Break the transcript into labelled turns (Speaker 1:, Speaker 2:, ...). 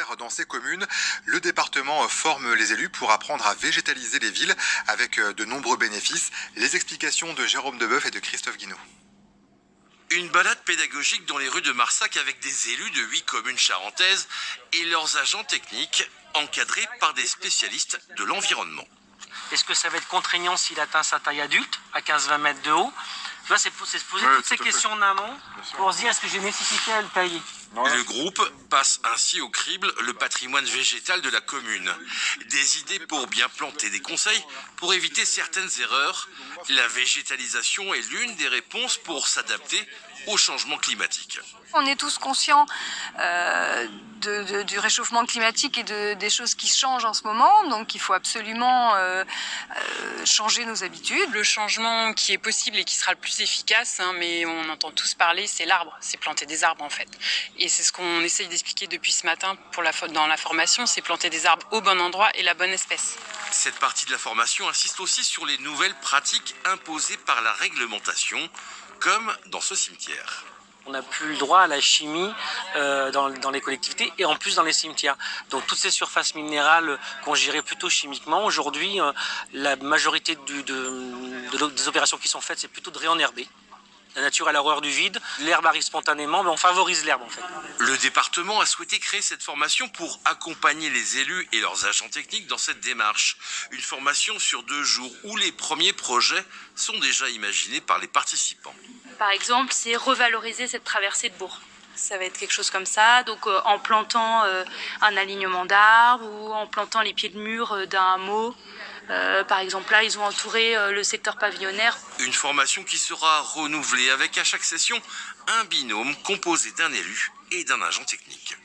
Speaker 1: faire dans ces communes. Le département forme les élus pour apprendre à végétaliser les villes avec de nombreux bénéfices. Les explications de Jérôme Deboeuf et de Christophe Guinaud.
Speaker 2: Une balade pédagogique dans les rues de Marsac avec des élus de 8 communes charentaises et leurs agents techniques encadrés par des spécialistes de l'environnement.
Speaker 3: Est-ce que ça va être contraignant s'il atteint sa taille adulte, à 15-20 mètres de haut? Là, c'est se poser toutes ces questions en amont pour se dire est-ce que j'ai nécessité à le tailler.
Speaker 2: Le groupe passe ainsi au crible le patrimoine végétal de la commune. Des idées pour bien planter, des conseils pour éviter certaines erreurs. La végétalisation est l'une des réponses pour s'adapter au changement climatique.
Speaker 4: On est tous conscients du réchauffement climatique et des choses qui changent en ce moment, donc il faut absolument changer nos habitudes.
Speaker 5: Le changement qui est possible et qui sera le plus efficace, mais on entend tous parler, c'est l'arbre, c'est planter des arbres en fait. Et c'est ce qu'on essaye d'expliquer depuis ce matin dans la formation, c'est planter des arbres au bon endroit et la bonne espèce.
Speaker 2: Cette partie de la formation insiste aussi sur les nouvelles pratiques imposées par la réglementation, comme dans ce cimetière.
Speaker 3: On n'a plus le droit à la chimie dans les collectivités et en plus dans les cimetières. Donc toutes ces surfaces minérales qu'on gérait plutôt chimiquement, aujourd'hui, la majorité des opérations qui sont faites, c'est plutôt de réenherber. La nature a l'horreur du vide, l'herbe arrive spontanément, mais on favorise l'herbe en fait.
Speaker 2: Le département a souhaité créer cette formation pour accompagner les élus et leurs agents techniques dans cette démarche. Une formation sur 2 jours où les premiers projets sont déjà imaginés par les participants.
Speaker 6: Par exemple, c'est revaloriser cette traversée de bourg. Ça va être quelque chose comme ça, donc en plantant un alignement d'arbres ou en plantant les pieds de mur d'un hameau. Par exemple, là, ils ont entouré le secteur pavillonnaire.
Speaker 2: Une formation qui sera renouvelée avec à chaque session un binôme composé d'un élu et d'un agent technique.